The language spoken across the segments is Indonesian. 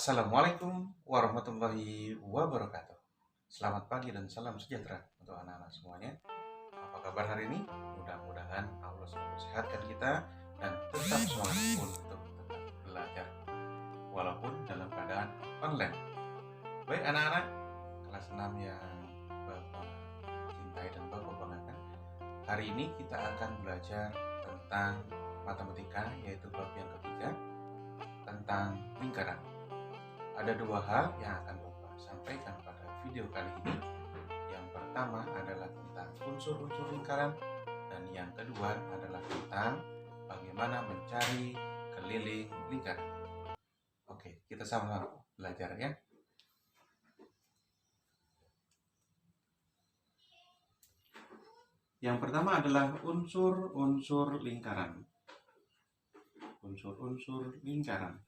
Assalamualaikum warahmatullahi wabarakatuh. Selamat pagi dan salam sejahtera untuk anak-anak semuanya. Apa kabar hari ini? Mudah-mudahan Allah selalu sehatkan kita dan tetap semangat untuk tetap belajar walaupun dalam keadaan online. Baik anak-anak, kelas 6 yang Bapak cintai dan Bapak banggakan. Hari ini kita akan belajar tentang matematika, yaitu bab yang ketiga, tentang lingkaran. Ada dua hal yang akan Bapak sampaikan pada video kali ini. Yang pertama adalah tentang unsur-unsur lingkaran, dan yang kedua adalah tentang bagaimana mencari keliling lingkaran. Oke, kita sama-sama belajar ya. Yang pertama adalah unsur-unsur lingkaran. Unsur-unsur lingkaran.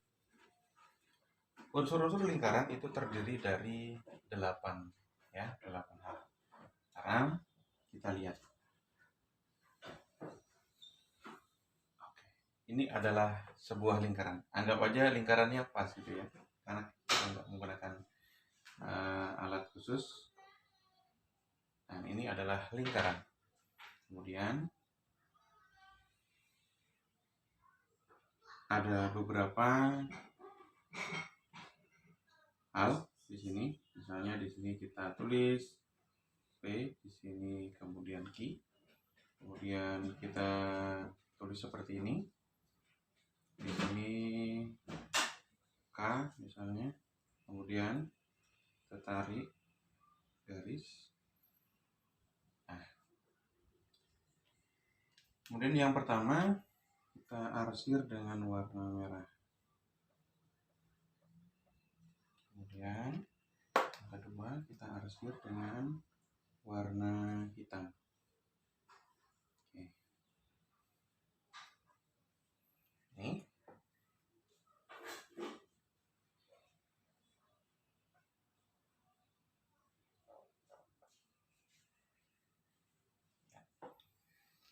Unsur-unsur lingkaran itu terdiri dari 8 hal. Sekarang kita lihat. Oke. Ini adalah sebuah lingkaran. Anggap aja lingkarannya pas gitu ya. Karena kita nggak menggunakan alat khusus. Dan ini adalah lingkaran. Kemudian ada beberapa hal di sini. Misalnya di sini kita tulis P, di sini kemudian Q. Kemudian kita tulis seperti ini. Di sini K misalnya. Kemudian kita tarik garis. Nah. Kemudian yang pertama kita arsir dengan warna merah. Kemudian yang kedua kita arsir dengan warna hitam. Oke. Ini.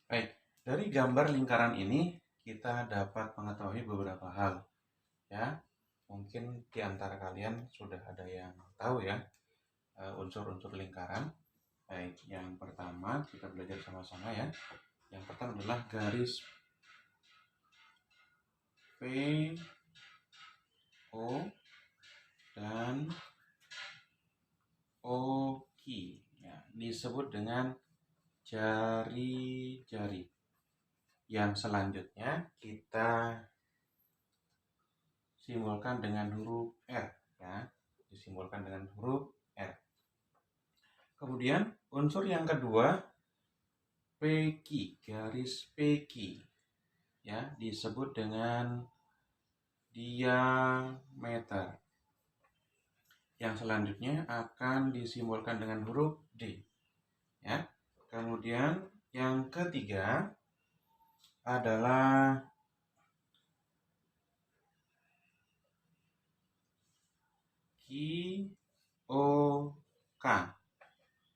Baik, dari gambar lingkaran ini kita dapat mengetahui beberapa hal. Ya, mungkin di antara kalian sudah ada yang tahu ya unsur-unsur lingkaran. Baik, yang pertama kita belajar sama-sama ya. Yang pertama adalah garis P, O, dan OQ. Ya, disebut dengan jari-jari. Yang selanjutnya kita simbolkan dengan huruf R ya. Disimbolkan dengan huruf R. Kemudian unsur yang kedua PQ, garis PQ ya, disebut dengan diameter. Yang selanjutnya akan disimbolkan dengan huruf D ya. Kemudian yang ketiga adalah QOK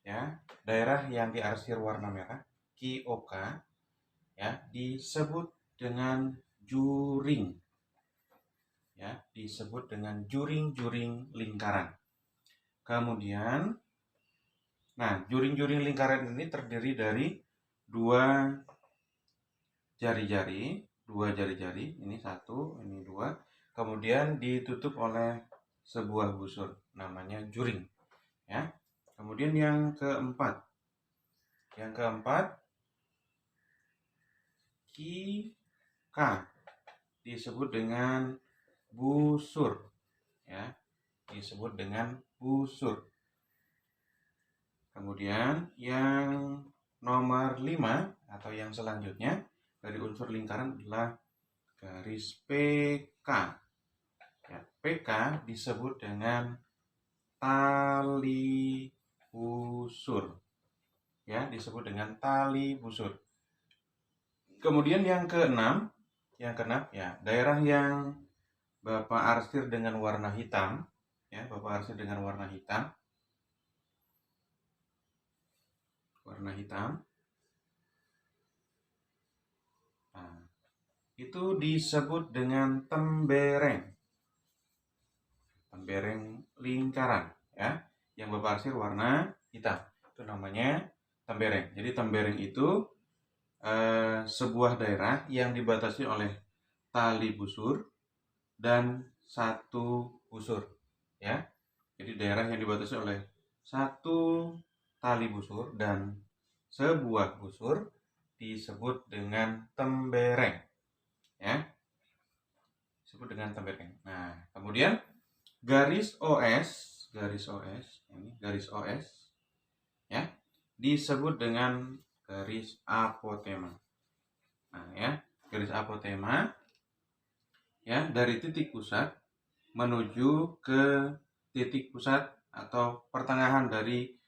ya, daerah yang diarsir warna merah QOK ya, disebut dengan juring ya, disebut dengan juring-juring lingkaran. Kemudian juring-juring lingkaran ini terdiri dari dua jari-jari, ini satu, ini dua, kemudian ditutup oleh sebuah busur, namanya juring ya. Kemudian yang keempat K disebut dengan busur ya, disebut dengan busur. Kemudian yang nomor 5 atau yang selanjutnya dari unsur lingkaran adalah garis PK ya. PK disebut dengan tali busur ya, disebut dengan tali busur. Kemudian yang keenam ya, daerah yang Bapak arsir dengan warna hitam ya, Bapak arsir dengan warna hitam. Itu disebut dengan tembereng. tembereng lingkaran ya, yang berpasir warna hitam. Itu namanya tembereng. Jadi tembereng itu sebuah daerah yang dibatasi oleh tali busur dan satu busur ya. Jadi daerah yang dibatasi oleh satu tali busur dan sebuah busur disebut dengan tembereng ya. Disebut dengan tembereng. Nah, kemudian garis OS ya disebut dengan garis apotema. Nah, ya, garis apotema ya dari titik pusat menuju ke titik pusat atau pertengahan dari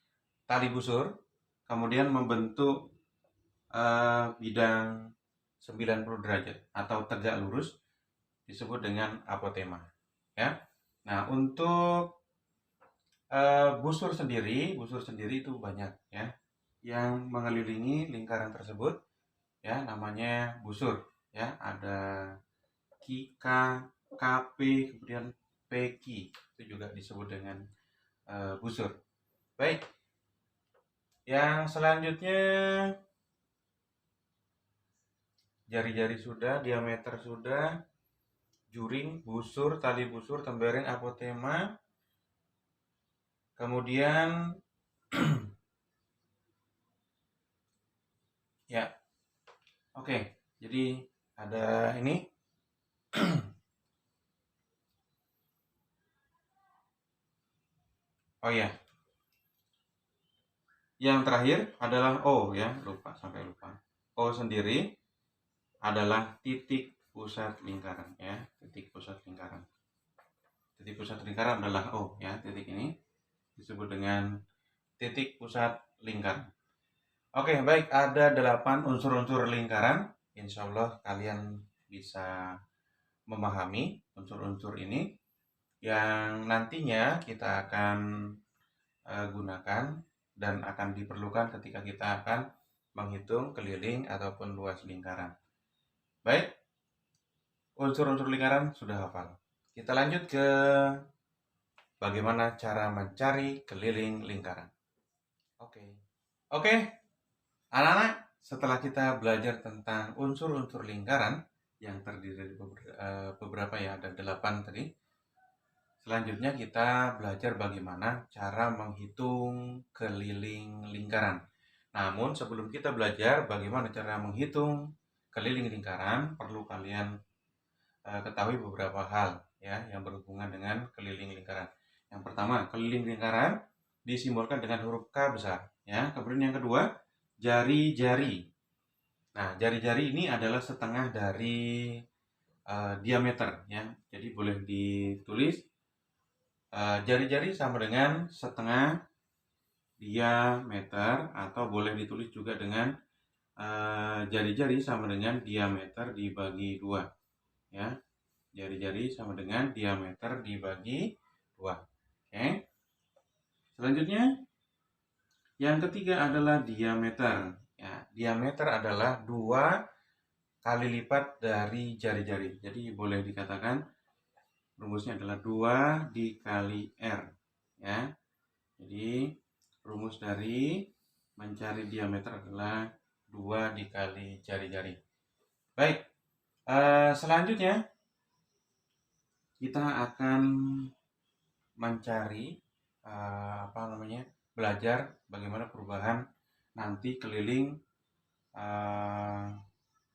tali busur, kemudian membentuk bidang 90 derajat atau tegak lurus, disebut dengan apotema ya. Nah, untuk busur sendiri itu banyak ya yang mengelilingi lingkaran tersebut ya, namanya busur ya. Ada Kika, KP, kemudian Peki, itu juga disebut dengan busur. Baik, yang selanjutnya jari-jari sudah, diameter sudah, juring, busur, tali busur, tembereng, apotema. Kemudian ya, oke. Jadi ada ini. Oh ya, yang terakhir adalah O ya, sampai lupa. O sendiri adalah titik pusat lingkaran ya, titik pusat lingkaran. Titik pusat lingkaran adalah O ya, titik ini disebut dengan titik pusat lingkaran. Oke, baik, ada 8 unsur-unsur lingkaran. Insya Allah kalian bisa memahami unsur-unsur ini yang nantinya kita akan gunakan dan akan diperlukan ketika kita akan menghitung keliling ataupun luas lingkaran. Baik, unsur-unsur lingkaran sudah hafal. Kita lanjut ke bagaimana cara mencari keliling lingkaran. Oke, anak-anak, setelah kita belajar tentang unsur-unsur lingkaran yang terdiri dari beberapa ya, ada 8 tadi. Selanjutnya kita belajar bagaimana cara menghitung keliling lingkaran. Namun sebelum kita belajar bagaimana cara menghitung keliling lingkaran, perlu kalian ketahui beberapa hal ya yang berhubungan dengan keliling lingkaran. Yang pertama, keliling lingkaran disimbolkan dengan huruf K besar ya. Kemudian yang kedua, jari-jari. Nah, jari-jari ini adalah setengah dari diameter ya. Jadi boleh ditulis jari-jari sama dengan setengah diameter, atau boleh ditulis juga dengan jari-jari sama dengan diameter dibagi 2 ya. Jari-jari sama dengan diameter dibagi 2. Oke. Selanjutnya yang ketiga adalah diameter ya. Diameter adalah 2 kali lipat dari jari-jari. Jadi boleh dikatakan rumusnya adalah 2 dikali R ya. Jadi rumus dari mencari diameter adalah 2 dikali jari-jari. Baik, selanjutnya kita akan mencari belajar bagaimana perubahan nanti keliling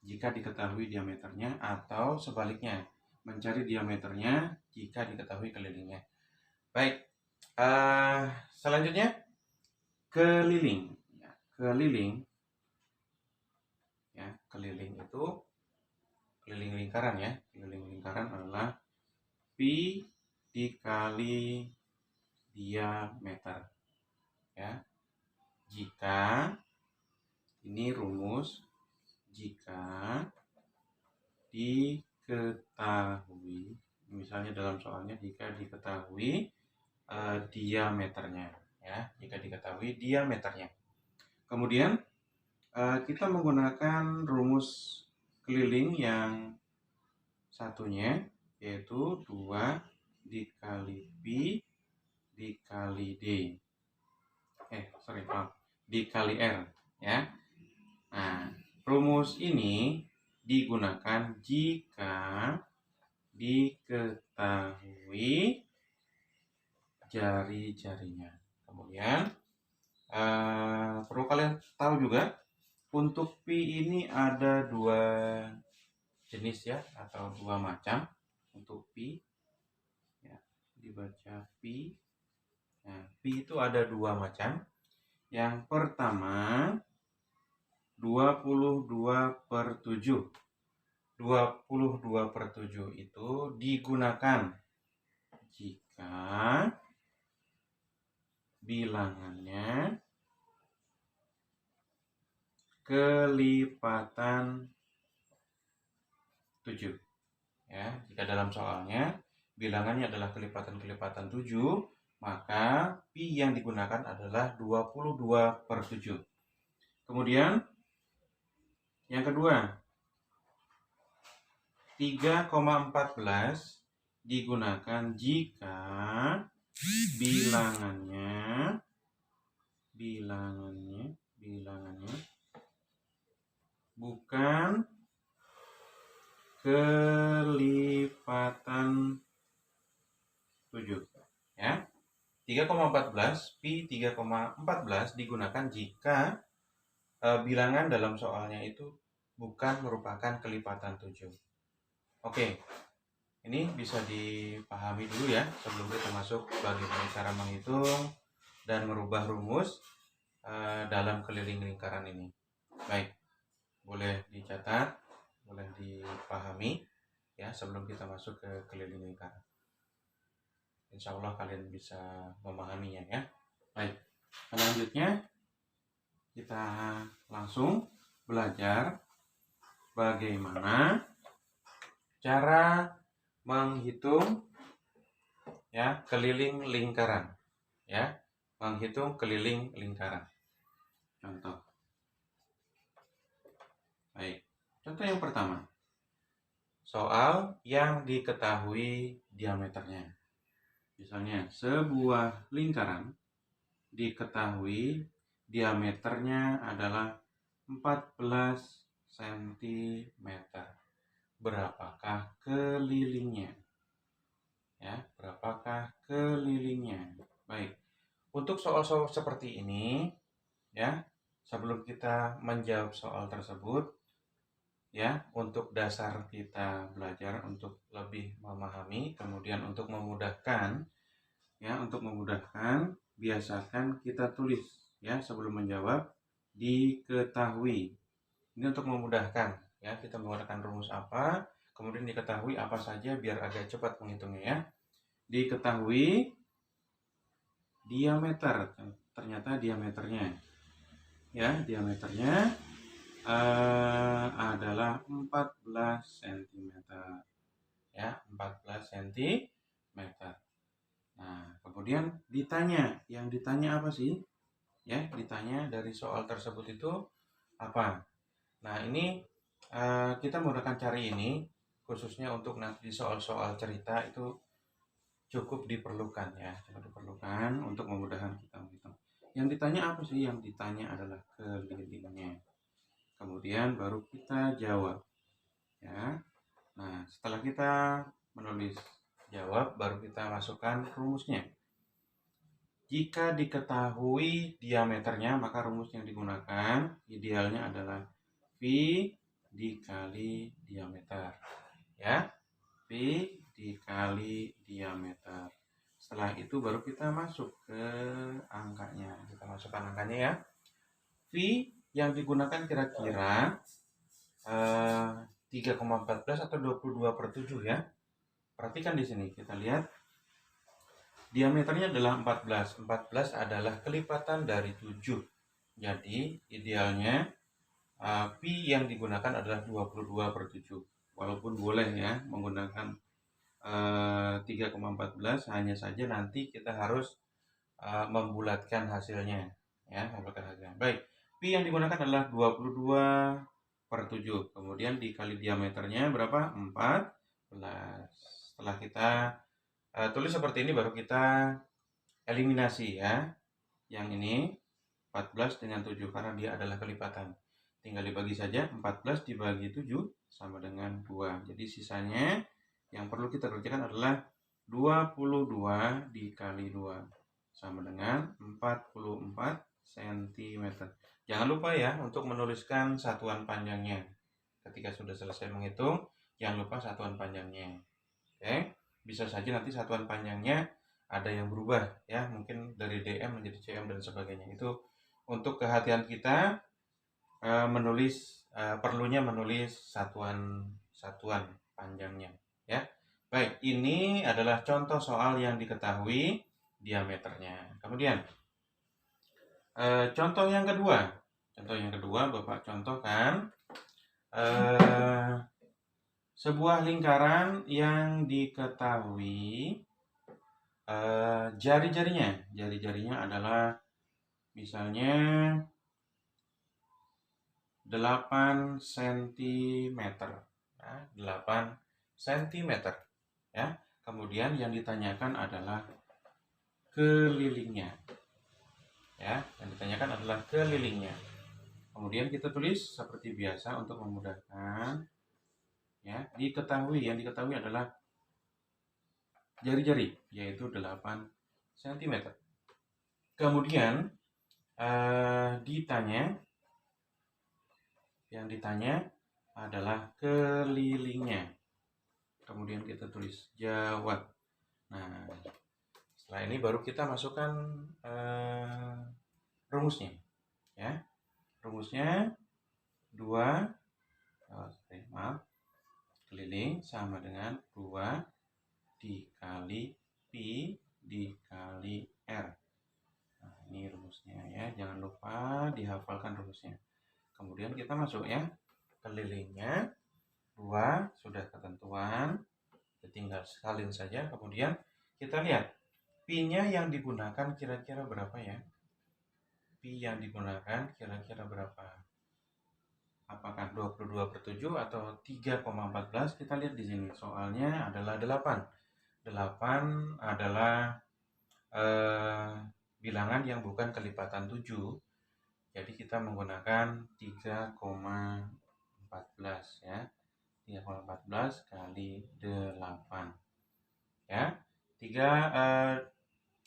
jika diketahui diameternya, atau sebaliknya mencari diameternya jika diketahui kelilingnya. Baik, selanjutnya keliling. Keliling itu keliling lingkaran ya. Keliling lingkaran adalah pi dikali diameter ya. Jika ini rumus, jika diketahui, misalnya dalam soalnya jika diketahui diameternya ya, jika diketahui diameternya. Kemudian kita menggunakan rumus keliling yang satunya, yaitu 2 dikali pi dikali D. Dikali R ya. Nah, rumus ini digunakan jika diketahui jari-jarinya. Kemudian perlu kalian tahu juga, untuk pi ini ada dua jenis ya, atau dua macam untuk pi ya, dibaca pi. Nah, pi itu ada dua macam. Yang pertama 22/7. 22/7 itu digunakan jika bilangannya kelipatan 7 ya. Jika dalam soalnya bilangannya adalah kelipatan-kelipatan 7, maka pi yang digunakan adalah 22/7. Kemudian yang kedua 3,14 digunakan jika bilangannya bukan kelipatan 7 ya. 3,14 pi 3,14 digunakan jika bilangan dalam soalnya itu bukan merupakan kelipatan 7. Oke, ini bisa dipahami dulu ya sebelum kita masuk bagaimana cara menghitung dan merubah rumus dalam keliling lingkaran ini. Baik, boleh dicatat, boleh dipahami ya sebelum kita masuk ke keliling lingkaran. Insya Allah kalian bisa memahaminya ya. Baik, selanjutnya kita langsung belajar bagaimana cara menghitung ya keliling lingkaran ya, menghitung keliling lingkaran. Contoh. Baik, contoh yang pertama. Soal yang diketahui diameternya. Misalnya sebuah lingkaran diketahui diameternya adalah 14 cm. Berapakah kelilingnya? Ya, berapakah kelilingnya? Baik. Untuk soal-soal seperti ini ya, sebelum kita menjawab soal tersebut ya, untuk dasar kita belajar untuk lebih memahami, kemudian untuk memudahkan biasakan kita tulis ya sebelum menjawab, diketahui. Ini untuk memudahkan ya, kita menggunakan rumus apa, kemudian diketahui apa saja biar agak cepat menghitungnya ya. Diketahui diameter, ternyata diameternya adalah 14 cm ya, 14 cm. Nah, kemudian yang ditanya apa sih? Ya, ditanya dari soal tersebut itu apa? Nah, ini kita menggunakan cara ini khususnya untuk nanti di soal-soal cerita itu cukup diperlukan ya, untuk memudahkan kita menghitung. Yang ditanya apa sih? Yang ditanya adalah kelilingnya. Kemudian baru kita jawab ya. Nah, setelah kita menulis jawab, baru kita masukkan rumusnya. Jika diketahui diameternya, maka rumus yang digunakan idealnya adalah pi dikali diameter ya, pi dikali diameter. Setelah itu baru kita masuk ke angkanya, kita masukkan angkanya ya. Pi yang digunakan kira-kira 3,14 atau 22/7 ya. Perhatikan di sini, kita lihat diameternya adalah 14. 14 adalah kelipatan dari 7. Jadi idealnya pi yang digunakan adalah 22/7. Walaupun boleh ya menggunakan 3,14, hanya saja nanti kita harus membulatkan hasilnya ya, Baik, pi yang digunakan adalah 22/7. Kemudian dikali diameternya berapa? 14. Setelah kita Tulis seperti ini baru kita eliminasi ya. Yang ini 14 dengan 7 karena dia adalah kelipatan. Tinggal dibagi saja, 14 dibagi 7 sama dengan 2. Jadi sisanya yang perlu kita kerjakan adalah 22 dikali 2 sama dengan 44 cm. Jangan lupa ya untuk menuliskan satuan panjangnya. Ketika sudah selesai menghitung, jangan lupa satuan panjangnya. Oke, bisa saja nanti satuan panjangnya ada yang berubah ya, mungkin dari DM menjadi cm dan sebagainya. Itu untuk kehatian kita perlunya menulis satuan panjangnya ya. Baik, ini adalah contoh soal yang diketahui diameternya. Kemudian contoh yang kedua Bapak contohkan sebuah lingkaran yang diketahui jari-jarinya adalah misalnya 8 cm ya, 8 cm ya. Kemudian yang ditanyakan adalah kelilingnya ya, kemudian kita tulis seperti biasa untuk memudahkan ya. Yang diketahui adalah jari-jari yaitu 8 cm. Kemudian yang ditanya adalah kelilingnya. Kemudian kita tulis jawab. Nah, setelah ini baru kita masukkan rumusnya ya. Rumusnya 2 keliling sama dengan 2 dikali pi dikali r. Nah, ini rumusnya ya, jangan lupa dihafalkan rumusnya. Kemudian kita masuk ya, kelilingnya 2 sudah ketentuan, tinggal salin saja. Kemudian kita lihat pi-nya yang digunakan kira-kira berapa ya? Pi yang digunakan kira-kira berapa? Apakah 22/7 atau 3,14? Kita lihat di sini. Soalnya adalah 8. 8 adalah bilangan yang bukan kelipatan 7. Jadi kita menggunakan 3,14 ya. 3,14 kali 8. Ya.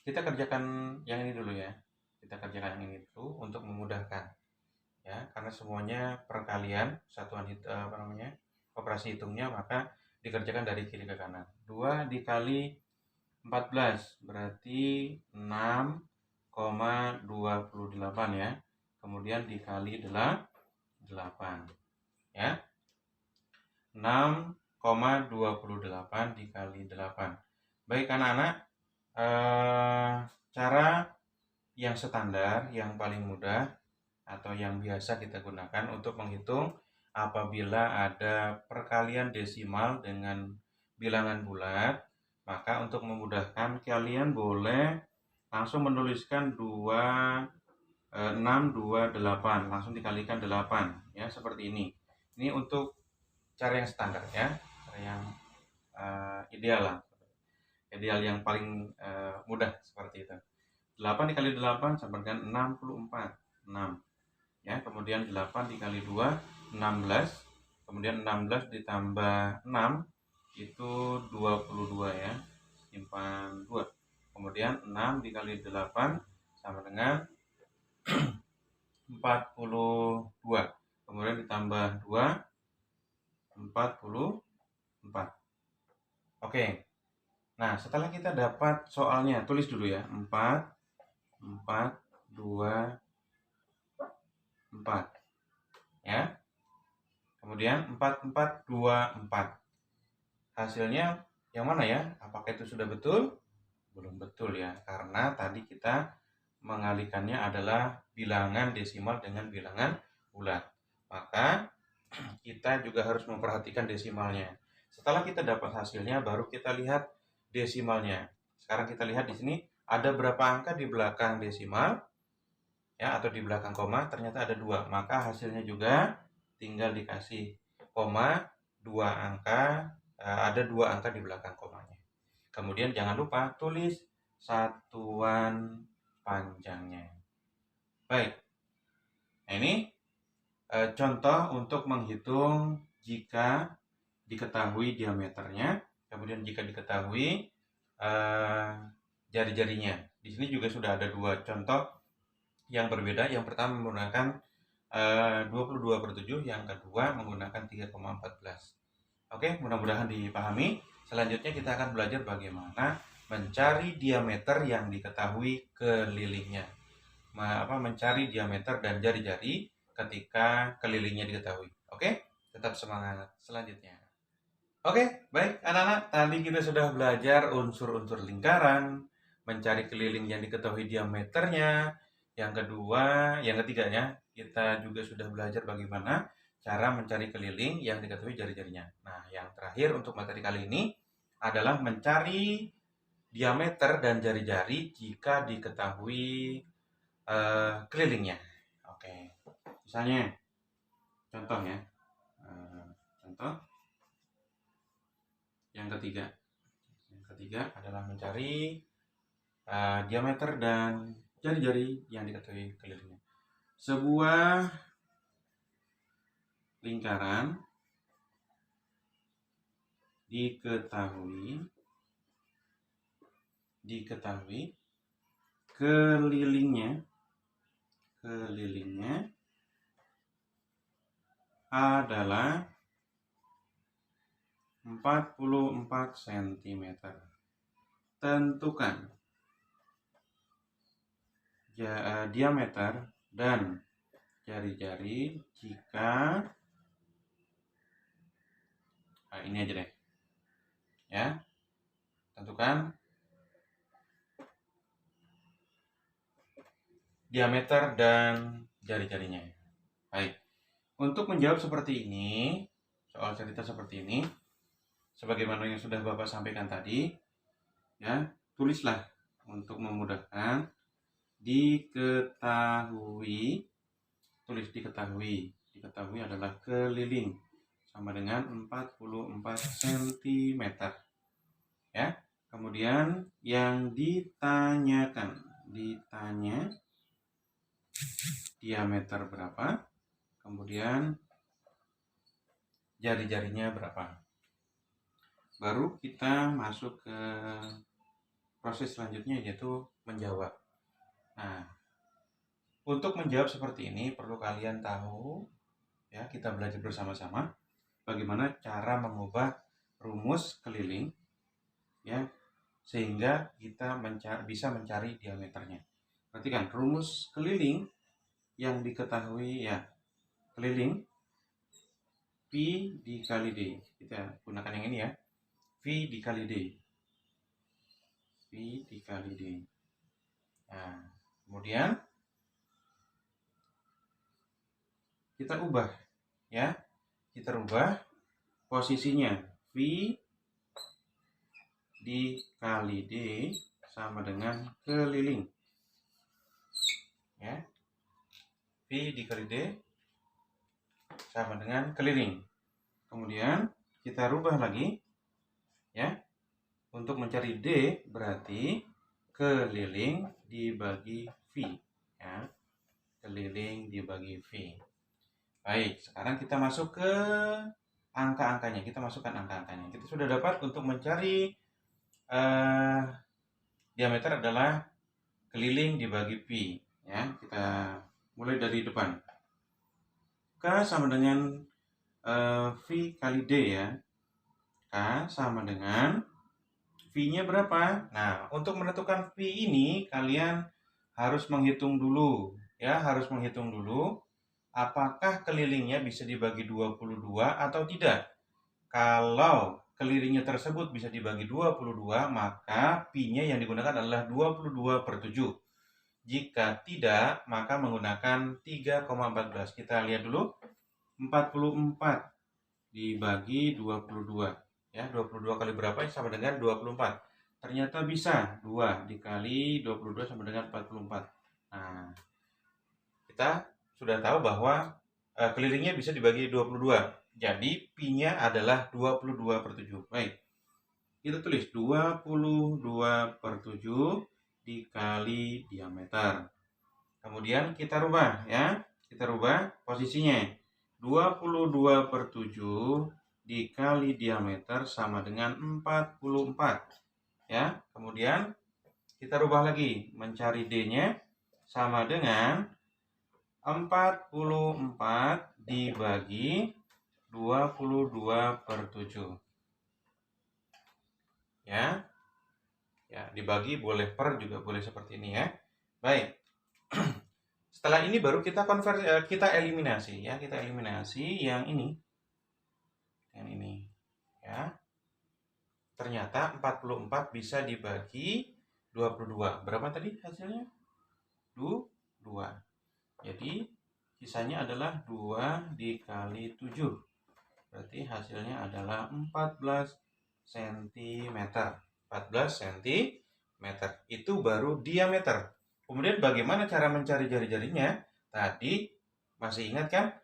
Kita kerjakan yang ini dulu ya. Kita kerjakan yang ini dulu untuk memudahkan. Ya, karena semuanya perkalian, satuan operasi hitungnya, maka dikerjakan dari kiri ke kanan. 2 dikali 14 berarti 6,28 ya. Kemudian dikali 8 ya. 6,28 dikali 8. Baik anak-anak, cara yang standar, yang paling mudah atau yang biasa kita gunakan untuk menghitung apabila ada perkalian desimal dengan bilangan bulat, maka untuk memudahkan kalian boleh langsung menuliskan 628 langsung dikalikan 8 ya, seperti ini. Ini untuk cara yang standar ya, cara yang ideal lah, ideal yang paling mudah seperti itu. 8 dikali 8 sama dengan 64, 6 ya. Kemudian 8 dikali 2 16, kemudian 16 ditambah 6 itu 22 ya, simpan 2. Kemudian 6 dikali 8 sama dengan 42, kemudian ditambah 2 44. Oke, nah setelah kita dapat soalnya, tulis dulu ya, 4 2 4 ya. Kemudian 4 4 2 4. Hasilnya yang mana ya? Apakah itu sudah betul? Belum betul ya, karena tadi kita mengalikannya adalah bilangan desimal dengan bilangan bulat. Maka kita juga harus memperhatikan desimalnya. Setelah kita dapat hasilnya, baru kita lihat desimalnya. Sekarang kita lihat di sini ada berapa angka di belakang desimal ya, atau di belakang koma, ternyata ada 2. Maka hasilnya juga tinggal dikasih koma, 2 angka, ada 2 angka di belakang komanya. Kemudian jangan lupa tulis satuan panjangnya. Baik, nah ini contoh untuk menghitung jika diketahui diameternya, kemudian jika diketahui jari-jarinya. Di sini juga sudah ada dua contoh yang berbeda. Yang pertama menggunakan 22/7, yang kedua menggunakan 3,14. Oke, mudah-mudahan dipahami. Selanjutnya kita akan belajar bagaimana mencari diameter yang diketahui kelilingnya. Mencari diameter dan jari-jari ketika kelilingnya diketahui. Oke, tetap semangat selanjutnya. Oke, baik anak-anak, tadi kita sudah belajar unsur-unsur lingkaran, mencari keliling yang diketahui diameternya. Yang ketiganya, kita juga sudah belajar bagaimana cara mencari keliling yang diketahui jari-jarinya. Nah, yang terakhir untuk materi kali ini adalah mencari diameter dan jari-jari jika diketahui kelilingnya. Oke, misalnya contoh ya, contoh yang ketiga adalah mencari diameter dan jari-jari yang diketahui kelilingnya. Sebuah lingkaran diketahui kelilingnya adalah 44 cm. Tentukan diameter dan jari-jari jika ini aja deh ya, tentukan diameter dan jari-jarinya. Baik, untuk menjawab seperti ini, soal cerita seperti ini, sebagaimana yang sudah Bapak sampaikan tadi ya, tulislah untuk memudahkan. Diketahui adalah keliling sama dengan 44 cm ya. Kemudian yang ditanya diameter berapa, kemudian jari-jarinya berapa. Baru kita masuk ke proses selanjutnya, yaitu menjawab. Nah, untuk menjawab seperti ini perlu kalian tahu ya, kita belajar bersama-sama bagaimana cara mengubah rumus keliling ya, sehingga kita bisa mencari diameternya. Perhatikan rumus keliling yang diketahui ya, keliling V dikali D. Kita gunakan yang ini ya, V dikali D. Nah, kemudian kita ubah ya, posisinya V dikali D sama dengan keliling ya, V dikali D sama dengan keliling. Kemudian kita rubah lagi ya, untuk mencari D berarti keliling dibagi V ya, keliling dibagi V. Baik, sekarang kita masuk ke angka-angkanya. Kita masukkan angka-angkanya. Kita sudah dapat untuk mencari diameter adalah keliling dibagi pi ya. Kita mulai dari depan. K sama dengan V kali D ya. K sama dengan V-nya berapa? Nah, untuk menentukan V ini kalian harus menghitung dulu ya, apakah kelilingnya bisa dibagi 22 atau tidak. Kalau kelilingnya tersebut bisa dibagi 22, maka pi-nya yang digunakan adalah 22/7. Jika tidak, maka menggunakan 3,14. Kita lihat dulu. 44 dibagi 22. Ya, 22 kali berapa sama dengan 24. Ternyata bisa 2 dikali 22 sama dengan 44. Nah, kita sudah tahu bahwa kelilingnya bisa dibagi 22. Jadi pi-nya adalah 22/7. Baik. kita tulis 22/7 dikali diameter. Kemudian kita rubah ya. Kita rubah posisinya. 22/7 dikali diameter sama dengan 44. Ya, kemudian kita rubah lagi. Mencari D-nya sama dengan 44 dibagi 22/7. Ya. Ya, dibagi boleh per juga boleh seperti ini ya. Baik. Setelah ini baru kita eliminasi ya, kita eliminasi yang ini. Yang ini ya. Ternyata 44 bisa dibagi 22. Berapa tadi hasilnya? 2. Jadi sisanya adalah 2 dikali 7. Berarti hasilnya adalah 14 cm. 14 cm. Itu baru diameter. Kemudian bagaimana cara mencari jari-jarinya? Tadi masih ingat kan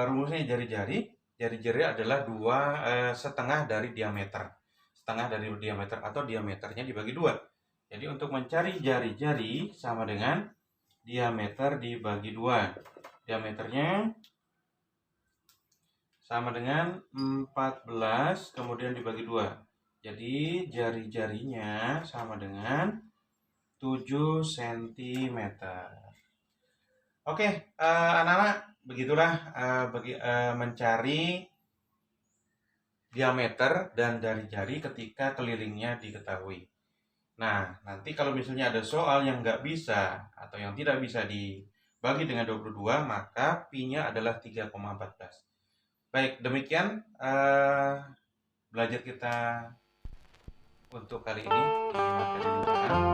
rumusnya jari-jari? Jari-jari adalah 2,5 dari diameter. Setengah dari diameter atau diameternya dibagi 2. Jadi untuk mencari jari-jari sama dengan diameter dibagi 2. Diameternya sama dengan 14 kemudian dibagi 2. Jadi jari-jarinya sama dengan 7 cm. Oke, anak-anak, begitulah mencari diameter dan jari-jari ketika kelilingnya diketahui. Nah, nanti kalau misalnya ada soal yang nggak bisa atau yang tidak bisa dibagi dengan 22, maka pi-nya adalah 3,14. Baik, demikian belajar kita untuk kali ini di materi lingkaran.